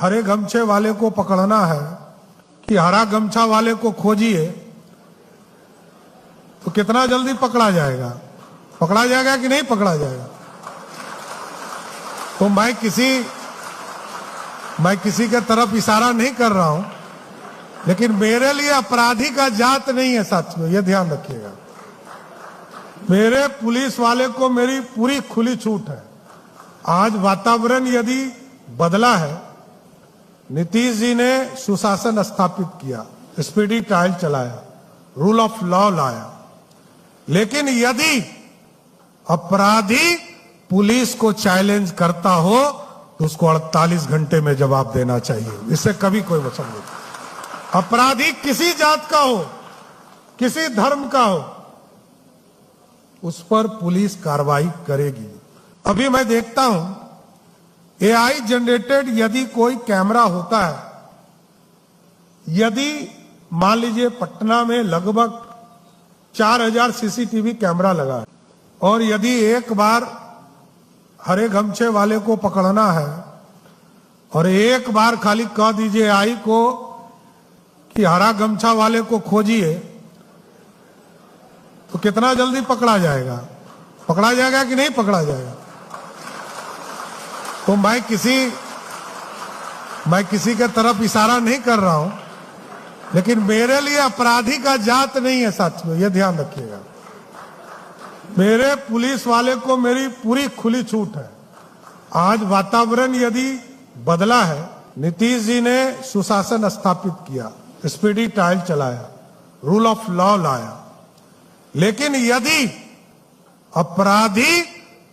हरे गमछे वाले को पकड़ना है कि हरा गमछा वाले को खोजिए, तो कितना जल्दी पकड़ा जाएगा? पकड़ा जाएगा कि नहीं पकड़ा जाएगा? तो मैं किसी के तरफ इशारा नहीं कर रहा हूं, लेकिन मेरे लिए अपराधी का जात नहीं है साथियों, ये ध्यान रखिएगा। मेरे पुलिस वाले को मेरी पूरी खुली छूट है। आज वातावरण यदि बदला है, नीतीश जी ने सुशासन स्थापित किया, स्पीडी ट्रायल चलाया, रूल ऑफ लॉ लाया, लेकिन यदि अपराधी पुलिस को चैलेंज करता हो तो उसको 48 घंटे में जवाब देना चाहिए। इससे कभी कोई वचन नहीं। अपराधी किसी जात का हो, किसी धर्म का हो, उस पर पुलिस कार्रवाई करेगी। अभी मैं देखता हूं एआई जनरेटेड यदि कोई कैमरा होता है, यदि मान लीजिए पटना में लगभग 4000 सीसीटीवी कैमरा लगा है, और यदि एक बार हरे गमछे वाले को पकड़ना है और एक बार खाली कह दीजिए एआई को कि हरा गमछा वाले को खोजिए, तो कितना जल्दी पकड़ा जाएगा? पकड़ा जाएगा कि नहीं पकड़ा जाएगा? तो मैं किसी के तरफ इशारा नहीं कर रहा हूं, लेकिन मेरे लिए अपराधी का जात नहीं है साथियों, ये ध्यान रखिएगा। मेरे पुलिस वाले को मेरी पूरी खुली छूट है। आज वातावरण यदि बदला है, नीतीश जी ने सुशासन स्थापित किया, स्पीडी ट्रायल चलाया, रूल ऑफ लॉ लाया, लेकिन यदि अपराधी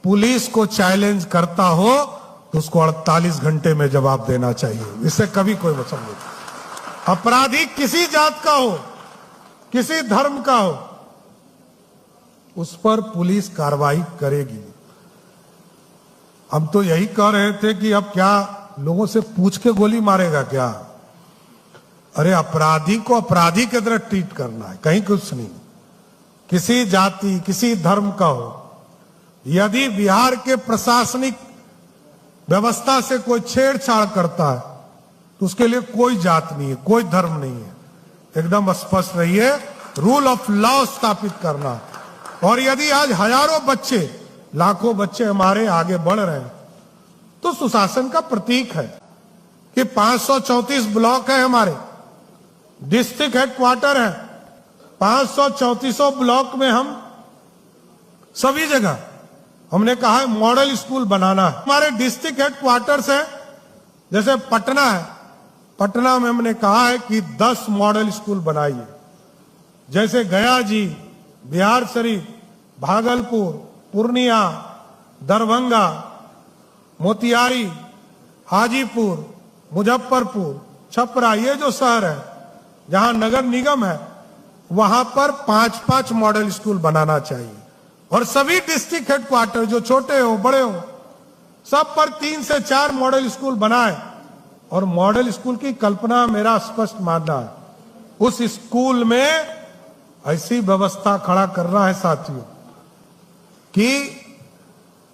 पुलिस को चैलेंज करता हो तो उसको 48 घंटे में जवाब देना चाहिए। इससे कभी कोई वचन नहीं। अपराधी किसी जात का हो, किसी धर्म का हो, उस पर पुलिस कार्रवाई करेगी। हम तो यही कह रहे थे कि अब क्या लोगों से पूछ के गोली मारेगा क्या? अरे अपराधी को अपराधी की तरह ट्रीट करना है, कहीं कुछ नहीं। किसी जाति, किसी धर्म का हो, यदि बिहार के प्रशासनिक व्यवस्था से कोई छेड़छाड़ करता है तो उसके लिए कोई जात नहीं है, कोई धर्म नहीं है। एकदम स्पष्ट रहिए, रूल ऑफ लॉ स्थापित करना। और यदि आज हजारों बच्चे, लाखों बच्चे हमारे आगे बढ़ रहे हैं, तो सुशासन का प्रतीक है कि 534 ब्लॉक है, हमारे डिस्ट्रिक्ट हेडक्वार्टर है, 534 ब्लॉक में हम सभी जगह हमने कहा है मॉडल स्कूल बनाना है। हमारे डिस्ट्रिक्ट हेडक्वार्टर्स है, जैसे पटना है, पटना में हमने कहा है कि 10 मॉडल स्कूल बनाइए। जैसे गया जी, बिहार शरीफ, भागलपुर, पूर्णिया, दरभंगा, मोतिहारी, हाजीपुर, मुजफ्फरपुर, छपरा, ये जो शहर है जहां नगर निगम है, वहां पर 5-5 मॉडल स्कूल बनाना चाहिए। और सभी डिस्ट्रिक्ट हेडक्वार्टर, जो छोटे हो बड़े हो, सब पर 3 से 4 मॉडल स्कूल बनाए। और मॉडल स्कूल की कल्पना मेरा स्पष्ट मानना है, उस स्कूल में ऐसी व्यवस्था खड़ा करना है साथियों कि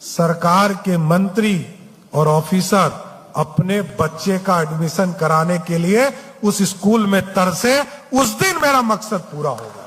सरकार के मंत्री और ऑफिसर अपने बच्चे का एडमिशन कराने के लिए उस स्कूल में तरसे। उस दिन मेरा मकसद पूरा होगा।